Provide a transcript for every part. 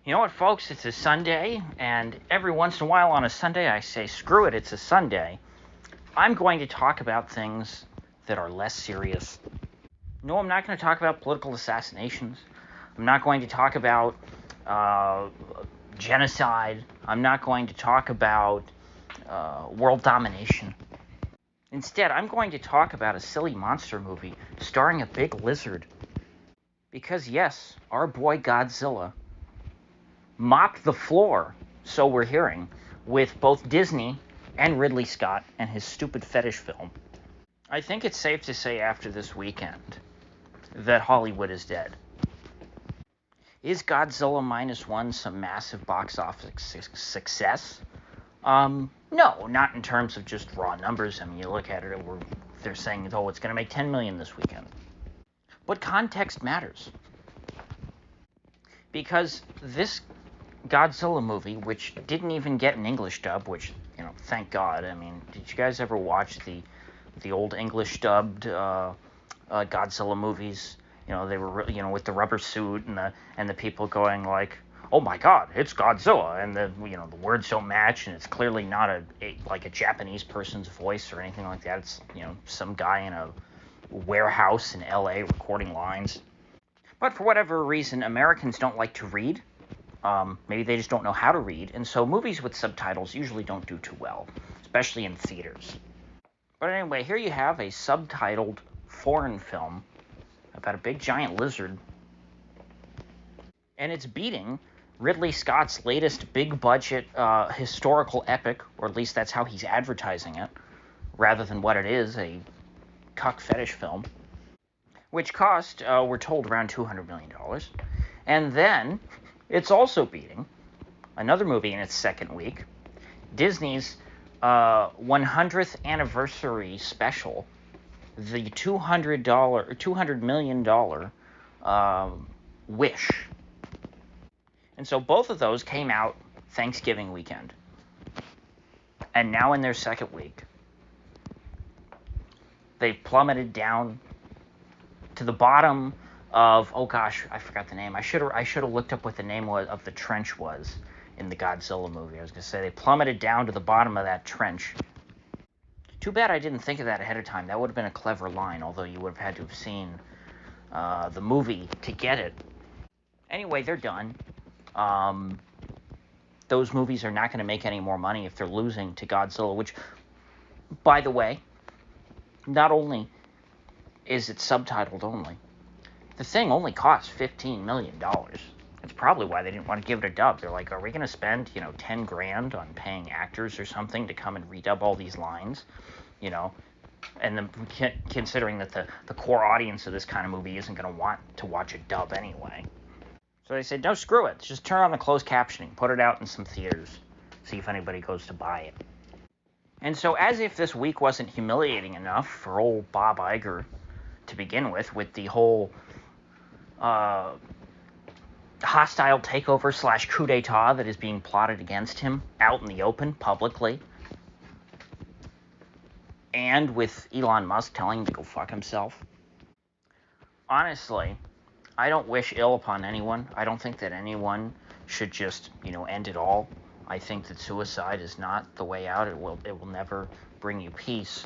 You know what, folks? It's a Sunday, and every once in a while on a Sunday I say, screw it, it's a Sunday. I'm going to talk about things that are less serious. No, I'm not going to talk about political assassinations. I'm not going to talk about genocide. I'm not going to talk about world domination. Instead, I'm going to talk about a silly monster movie starring a big lizard. Because yes, our boy Godzilla mopped the floor, so we're hearing, with both Disney and Ridley Scott and his stupid fetish film. I think it's safe to say after this weekend that Hollywood is dead. Is Godzilla Minus One some massive box office success? No, not in terms of just raw numbers. I mean, you look at it, they're saying, oh, it's going to make $10 million this weekend. But context matters. Because this Godzilla movie, which didn't even get an English dub, which, thank God. I mean, did you guys ever watch the old English dubbed Godzilla movies? They were, with the rubber suit and the people going like, "Oh my God, it's Godzilla," and the words don't match, and it's clearly not a Japanese person's voice or anything like that. It's some guy in a warehouse in L.A. recording lines. But for whatever reason, Americans don't like to read. Maybe they just don't know how to read, and so movies with subtitles usually don't do too well, especially in theaters. But anyway, here you have a subtitled foreign film about a big giant lizard, and it's beating Ridley Scott's latest big-budget historical epic, or at least that's how he's advertising it, rather than what it is, a cuck fetish film, which cost, we're told, around $200 million. And then it's also beating another movie in its second week, Disney's 100th anniversary special, the $200 million Wish. And so both of those came out Thanksgiving weekend. And now in their second week, they've plummeted down to the bottom of, oh gosh, I forgot the name. I should have looked up what the name of the trench was in the Godzilla movie. I was going to say they plummeted down to the bottom of that trench. Too bad I didn't think of that ahead of time. That would have been a clever line, although you would have had to have seen the movie to get it. Anyway, they're done. Those movies are not going to make any more money if they're losing to Godzilla, which, by the way, not only is it subtitled only, the thing only cost $15 million. That's probably why they didn't want to give it a dub. They're like, are we going to spend, $10 grand on paying actors or something to come and redub all these lines? And then considering that the core audience of this kind of movie isn't going to want to watch a dub anyway. So they said, no, screw it. Just turn on the closed captioning. Put it out in some theaters. See if anybody goes to buy it. And so as if this week wasn't humiliating enough for old Bob Iger to begin with the whole hostile takeover / coup d'etat that is being plotted against him out in the open, publicly. And with Elon Musk telling him to go fuck himself. Honestly, I don't wish ill upon anyone. I don't think that anyone should just, end it all. I think that suicide is not the way out. It will never bring you peace.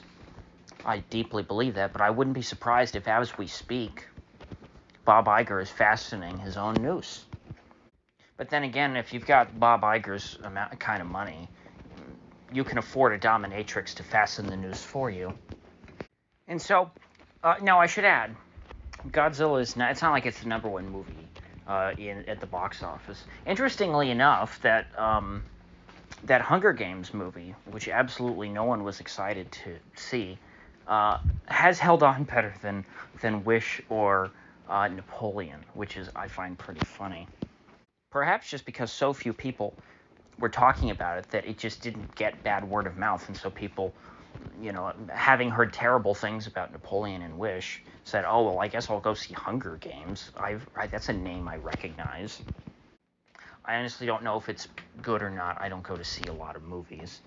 I deeply believe that, but I wouldn't be surprised if, as we speak, Bob Iger is fastening his own noose. But then again, if you've got Bob Iger's kind of money, you can afford a dominatrix to fasten the noose for you. And so, now I should add, Godzilla is not, it's not like it's the number one movie at the box office. Interestingly enough, that Hunger Games movie, which absolutely no one was excited to see, has held on better than Wish or Napoleon, which is, I find, pretty funny. Perhaps just because so few people were talking about it that it just didn't get bad word of mouth, and so people, having heard terrible things about Napoleon and Wish, said, oh, well, I guess I'll go see Hunger Games. That's a name I recognize. I honestly don't know if it's good or not. I don't go to see a lot of movies.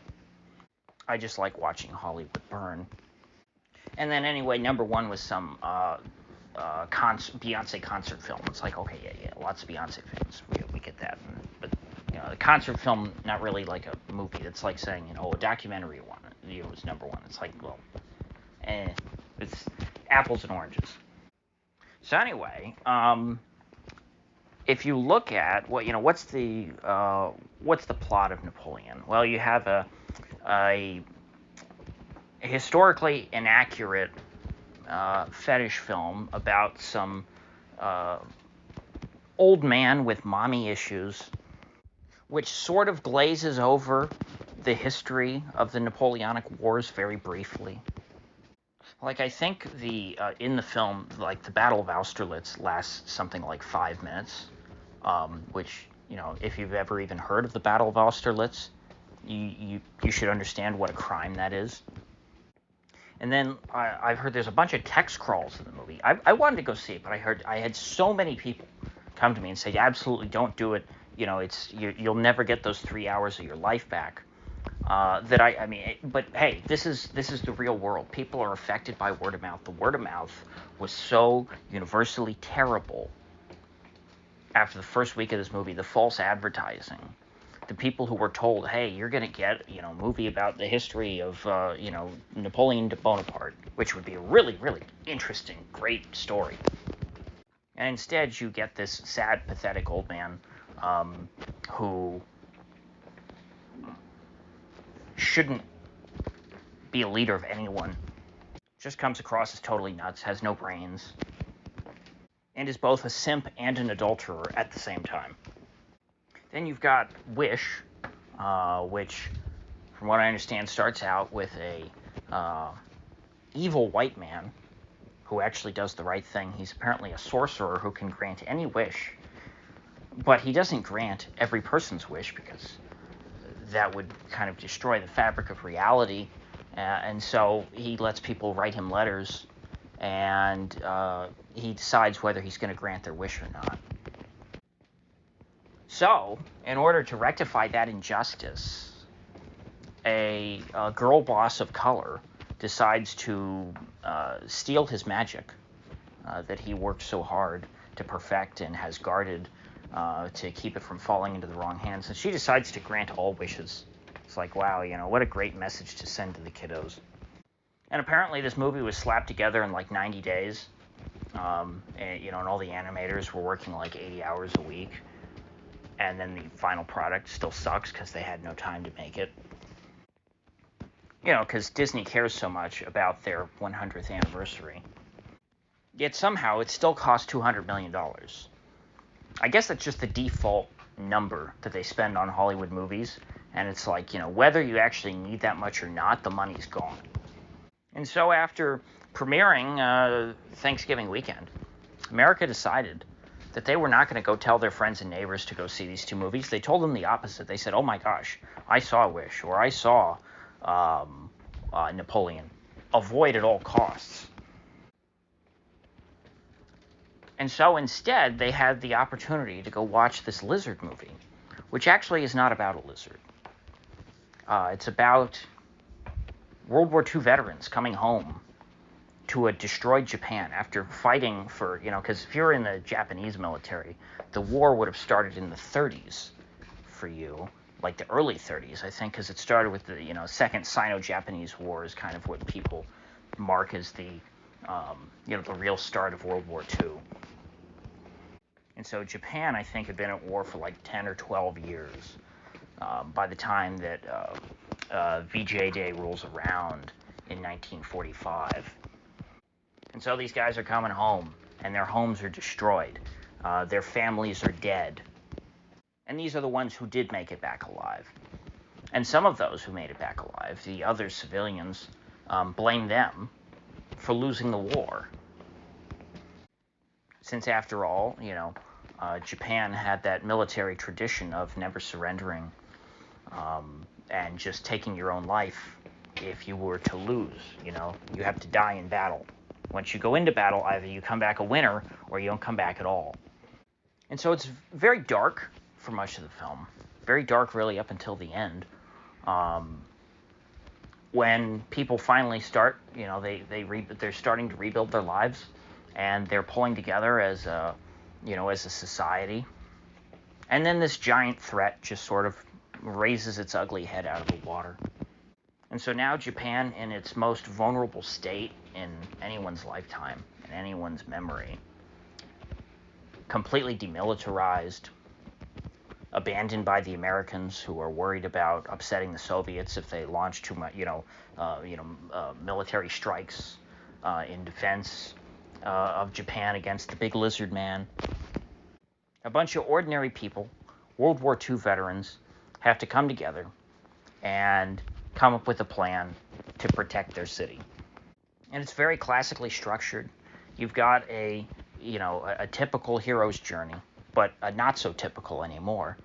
I just like watching Hollywood burn. And then anyway, number one was some Beyonce concert film. It's like, okay, yeah, lots of Beyonce fans. We get that. And concert film, not really like a movie. It's like saying, a documentary one, was number one. It's like, well, it's apples and oranges. So anyway, if you look at what's the plot of Napoleon? Well, you have a historically inaccurate fetish film about some old man with mommy issues, which sort of glazes over the history of the Napoleonic Wars very briefly. Like, I think in the film, like, the Battle of Austerlitz lasts something like 5 minutes, which, if you've ever even heard of the Battle of Austerlitz, you should understand what a crime that is. And then I've heard there's a bunch of text crawls in the movie. I wanted to go see it, but I had so many people come to me and say, absolutely don't do it. You'll never get those 3 hours of your life back. But hey, this is the real world. People are affected by word of mouth. The word of mouth was so universally terrible after the first week of this movie. The false advertising, the people who were told, hey, you're going to get, a movie about the history of, Napoleon Bonaparte, which would be a really, really interesting, great story. And instead, you get this sad, pathetic old man who shouldn't be a leader of anyone, just comes across as totally nuts, has no brains, and is both a simp and an adulterer at the same time. Then you've got Wish, which, from what I understand, starts out with a evil white man who actually does the right thing. He's apparently a sorcerer who can grant any wish, but he doesn't grant every person's wish because that would kind of destroy the fabric of reality, and so he lets people write him letters, and he decides whether he's going to grant their wish or not. So, in order to rectify that injustice, a girl boss of color decides to steal his magic that he worked so hard to perfect and has guarded to keep it from falling into the wrong hands. And she decides to grant all wishes. It's like, wow, what a great message to send to the kiddos. And apparently this movie was slapped together in like 90 days. And all the animators were working like 80 hours a week. And then the final product still sucks because they had no time to make it. Because Disney cares so much about their 100th anniversary. Yet somehow it still cost $200 million. I guess that's just the default number that they spend on Hollywood movies. And it's like, whether you actually need that much or not, the money's gone. And so after premiering Thanksgiving weekend, America decided that they were not going to go tell their friends and neighbors to go see these two movies. They told them the opposite. They said, oh my gosh, I saw Wish, or I saw Napoleon. Avoid at all costs. And so instead, they had the opportunity to go watch this lizard movie, which actually is not about a lizard. It's about World War II veterans coming home to a destroyed Japan after fighting for, because if you're in the Japanese military, the war would have started in the 30s for you, like the early 30s, I think, because it started with the, Second Sino-Japanese War is kind of what people mark as the, the real start of World War II. And so Japan, I think, had been at war for like 10 or 12 years by the time that VJ Day rolls around in 1945. And so these guys are coming home, and their homes are destroyed. Their families are dead. And these are the ones who did make it back alive. And some of those who made it back alive, the other civilians, blame them for losing the war. Since, after all, Japan had that military tradition of never surrendering and just taking your own life if you were to lose. You have to die in battle. Once you go into battle, either you come back a winner or you don't come back at all. And so it's very dark for much of the film. Very dark really up until the end. When people finally start, they're starting to rebuild their lives, and they're pulling together as a society. And then this giant threat just sort of raises its ugly head out of the water. And so now Japan, in its most vulnerable state in anyone's lifetime, in anyone's memory, completely demilitarized, abandoned by the Americans, who are worried about upsetting the Soviets if they launch too much, military strikes in defense of Japan against the big lizard man. A bunch of ordinary people, World War II veterans, have to come together and come up with a plan to protect their city. And it's very classically structured. You've got a typical hero's journey, but a not so typical anymore,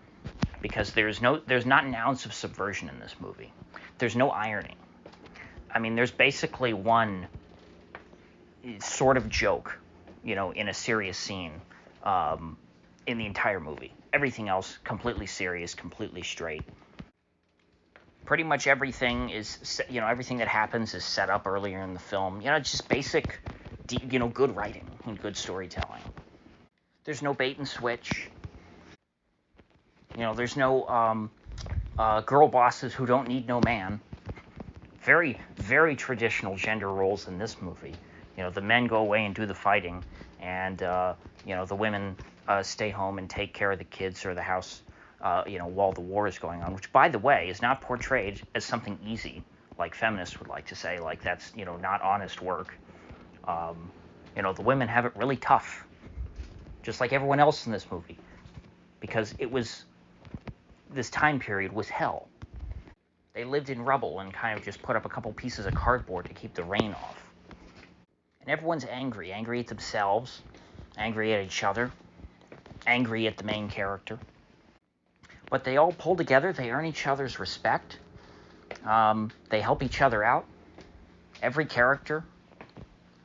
because there's not an ounce of subversion in this movie. There's no irony. I mean, there's basically one sort of joke, in a serious scene, in the entire movie. Everything else completely serious, completely straight. Pretty much everything is, everything that happens is set up earlier in the film. Just basic, good writing and good storytelling. There's no bait and switch. There's no girl bosses who don't need no man. Very, very traditional gender roles in this movie. The men go away and do the fighting, and the women stay home and take care of the kids or the house, while the war is going on, which, by the way, is not portrayed as something easy, like feminists would like to say, like that's, not honest work. The women have it really tough, just like everyone else in this movie, because this time period was hell. They lived in rubble and kind of just put up a couple pieces of cardboard to keep the rain off. And everyone's angry at themselves, angry at each other, angry at the main character. But they all pull together, they earn each other's respect, they help each other out. Every character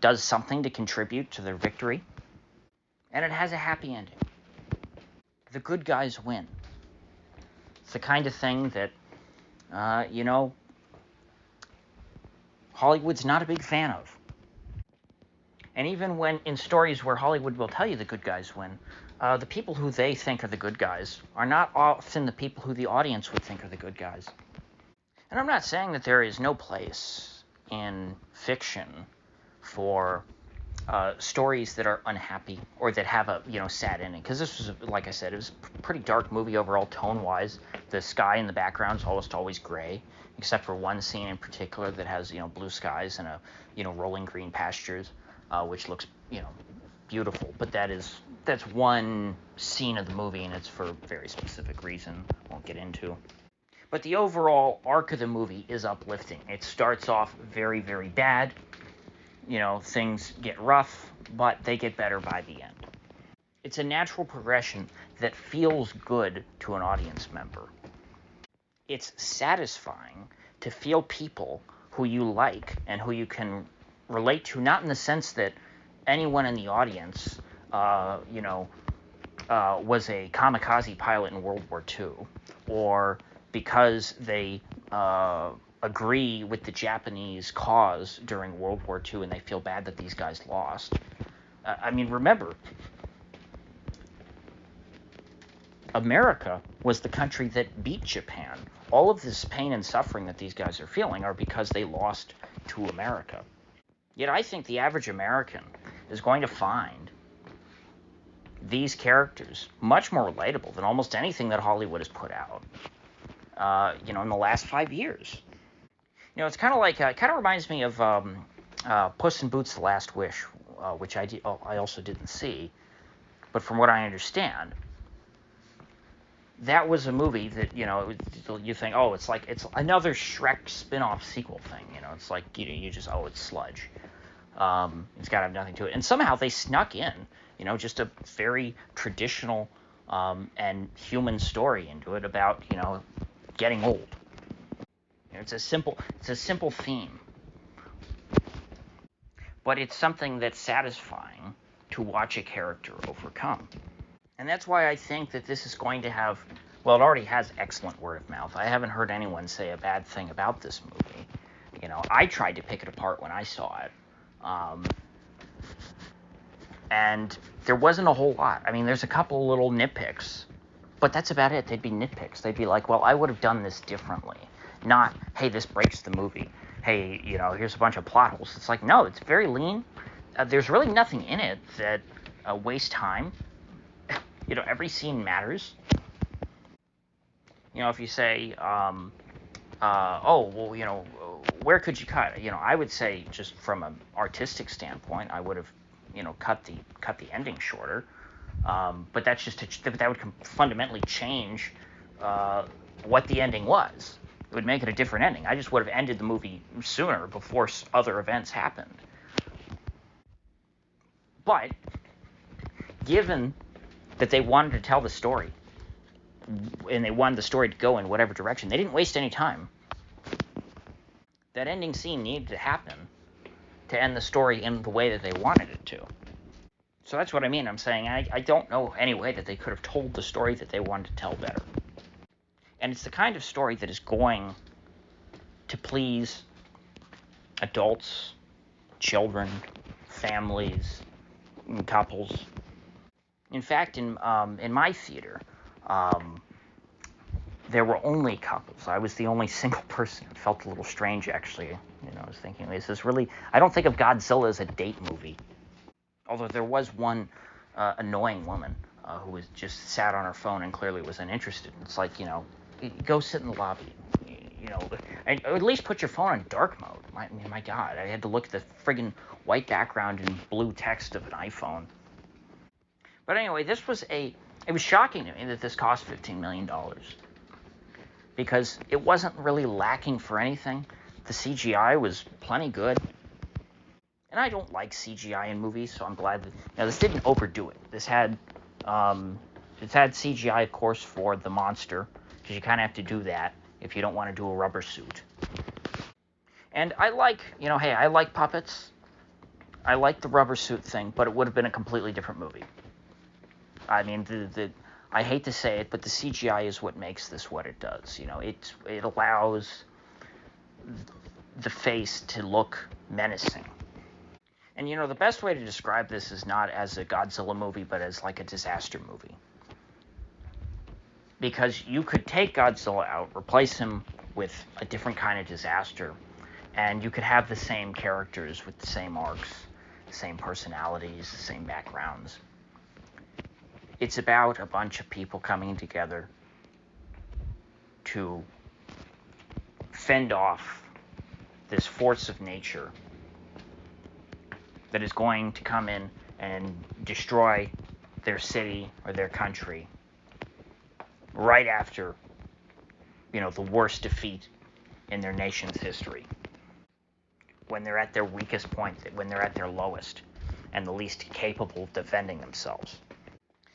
does something to contribute to their victory, and it has a happy ending. The good guys win. It's the kind of thing that, Hollywood's not a big fan of. And even when in stories where Hollywood will tell you the good guys win, the people who they think are the good guys are not often the people who the audience would think are the good guys. And I'm not saying that there is no place in fiction for stories that are unhappy or that have a sad ending, because this was, like I said, it was a pretty dark movie overall tone-wise. The sky in the background is almost always gray, except for one scene in particular that has blue skies and a rolling green pastures, which looks beautiful. But that's one scene of the movie, and it's for a very specific reason I won't get into. But the overall arc of the movie is uplifting. It starts off very, very bad. Things get rough, but they get better by the end. It's a natural progression that feels good to an audience member. It's satisfying to feel people who you like and who you can relate to, not in the sense that anyone in the audience, was a kamikaze pilot in World War II, or because they agree with the Japanese cause during World War II and they feel bad that these guys lost. Remember, America was the country that beat Japan. All of this pain and suffering that these guys are feeling are because they lost to America. Yet I think the average American is going to find these characters much more relatable than almost anything that Hollywood has put out, in the last 5 years. It's kind of like, it kind of reminds me of Puss in Boots: The Last Wish, which I also didn't see, but from what I understand, that was a movie that, you think, it's another Shrek spin-off sequel thing, it's like, you just, it's sludge. It's got to have nothing to it. And somehow they snuck in, just a very traditional and human story into it about, getting old. It's a simple theme, but it's something that's satisfying to watch a character overcome. And that's why I think that this is going to have, well, it already has excellent word of mouth. I haven't heard anyone say a bad thing about this movie. I tried to pick it apart when I saw it, and there wasn't a whole lot. There's a couple little nitpicks, But that's about it. They'd be nitpicks. They'd be like, well, I would have done this differently. Not, hey, this breaks the movie. Hey, here's a bunch of plot holes. It's like, no, it's very lean. There's really nothing in it that wastes time. Every scene matters. If you say, oh, well, where could you cut? I would say just from an artistic standpoint, I would have, cut the ending shorter. But that's that would fundamentally change what the ending was. It would make it a different ending. I just would have ended the movie sooner before other events happened. But given that they wanted to tell the story, and they wanted the story to go in whatever direction, they didn't waste any time. That ending scene needed to happen to end the story in the way that they wanted it to. So that's what I mean. I'm saying I don't know any way that they could have told the story that they wanted to tell better. And it's the kind of story that is going to please adults, children, families, couples. In fact, in my theater, there were only couples. I was the only single person. It felt a little strange, actually. I was thinking, is this really... I don't think of Godzilla as a date movie. Although there was one annoying woman who was just sat on her phone and clearly was uninterested. It's like, go sit in the lobby. Or at least put your phone on dark mode. My God, I had to look at the friggin' white background and blue text of an iPhone. But anyway, it was shocking to me that this cost $15 million. Because it wasn't really lacking for anything. The CGI was plenty good. And I don't like CGI in movies, so I'm glad that this didn't overdo it. This had CGI, of course, for the monster, because you kind of have to do that if you don't want to do a rubber suit. And I like, I like puppets. I like the rubber suit thing, but it would have been a completely different movie. I mean, I hate to say it, but the CGI is what makes this what it does. It allows the face to look menacing. And, the best way to describe this is not as a Godzilla movie, but as like a disaster movie. Because you could take Godzilla out, replace him with a different kind of disaster, and you could have the same characters with the same arcs, the same personalities, the same backgrounds. It's about a bunch of people coming together to fend off this force of nature that is going to come in and destroy their city or their country right after, the worst defeat in their nation's history. When they're at their weakest point, when they're at their lowest, and the least capable of defending themselves.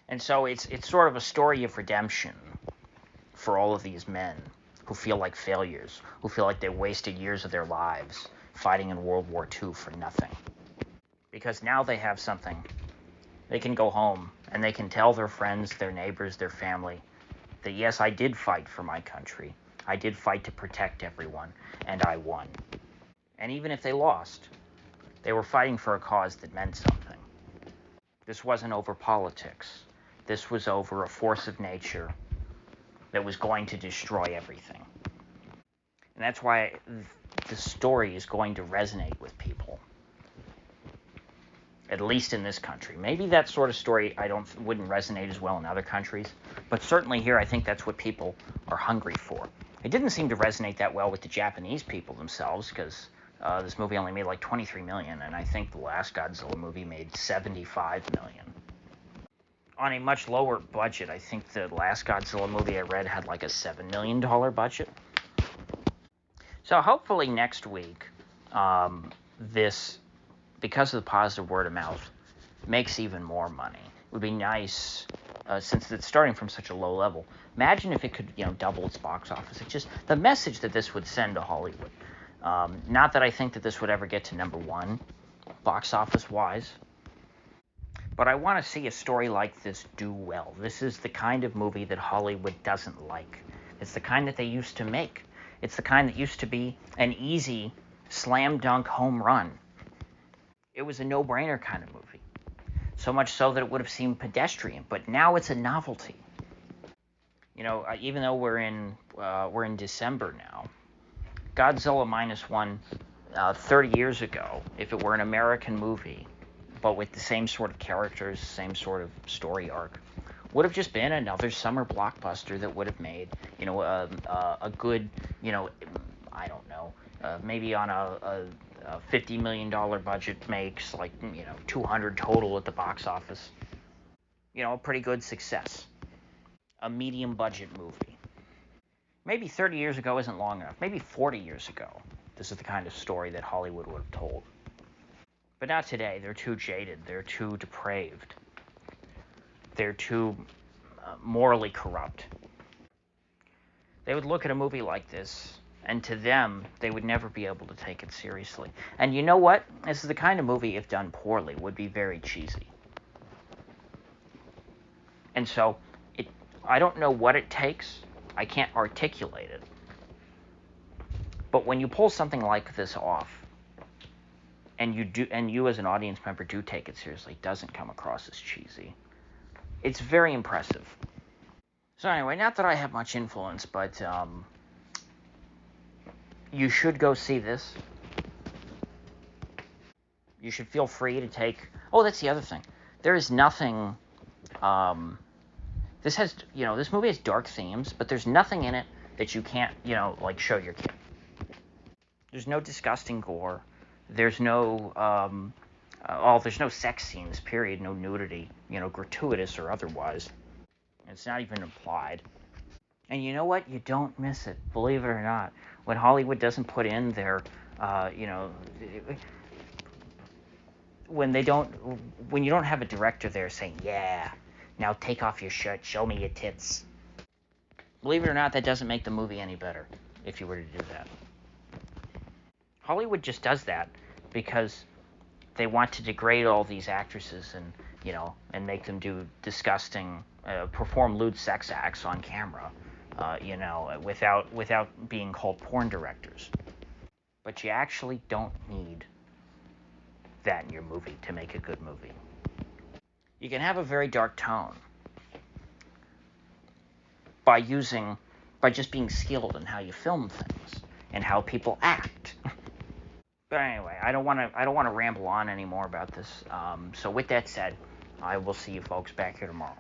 And so it's sort of a story of redemption for all of these men who feel like failures, who feel like they wasted years of their lives fighting in World War II for nothing. Because now they have something. They can go home and they can tell their friends, their neighbors, their family that, yes, I did fight for my country. I did fight to protect everyone, and I won. And even if they lost, they were fighting for a cause that meant something. This wasn't over politics. This was over a force of nature that was going to destroy everything. And that's why the story is going to resonate with people. At least in this country. Maybe that sort of story wouldn't resonate as well in other countries, but certainly here I think that's what people are hungry for. It didn't seem to resonate that well with the Japanese people themselves, because this movie only made like $23 million, and I think the last Godzilla movie made $75 million. On a much lower budget, I think the last Godzilla movie I read had like a $7 million budget. So hopefully next week, this, because of the positive word of mouth, makes even more money. It would be nice, since it's starting from such a low level. Imagine if it could, double its box office. It's just the message that this would send to Hollywood. Not that I think that this would ever get to number one, box office-wise. But I want to see a story like this do well. This is the kind of movie that Hollywood doesn't like. It's the kind that they used to make. It's the kind that used to be an easy slam dunk home run. It was a no-brainer kind of movie. So much so that it would have seemed pedestrian, but now it's a novelty. Even though we're in December now, Godzilla Minus One, 30 years ago, if it were an American movie, but with the same sort of characters, same sort of story arc, would have just been another summer blockbuster that would have made, a good, I don't know, maybe on a $50 million budget makes like, 200 total at the box office. A pretty good success. A medium budget movie. Maybe 30 years ago isn't long enough. Maybe 40 years ago, this is the kind of story that Hollywood would have told. But not today. They're too jaded. They're too depraved. They're too morally corrupt. They would look at a movie like this, and to them, they would never be able to take it seriously. And you know what? This is the kind of movie, if done poorly, would be very cheesy. And so, I don't know what it takes. I can't articulate it. But when you pull something like this off, and you as an audience member do take it seriously, it doesn't come across as cheesy. It's very impressive. So anyway, not that I have much influence, but you should go see this. You should feel free to take... Oh, that's the other thing. There is nothing... This movie has dark themes, but there's nothing in it that you can't, show your kid. There's no disgusting gore. There's no, there's no sex scenes, period. No nudity, gratuitous or otherwise. It's not even implied. And you know what? You don't miss it, believe it or not. When Hollywood doesn't put in their, when you don't have a director there saying, yeah, now take off your shirt, show me your tits. Believe it or not, that doesn't make the movie any better, if you were to do that. Hollywood just does that because they want to degrade all these actresses and make them do disgusting, perform lewd sex acts on camera, without being called porn directors. But you actually don't need that in your movie to make a good movie. You can have a very dark tone by just being skilled in how you film things and how people act. But anyway, I don't want to ramble on anymore about this. So with that said, I will see you folks back here tomorrow.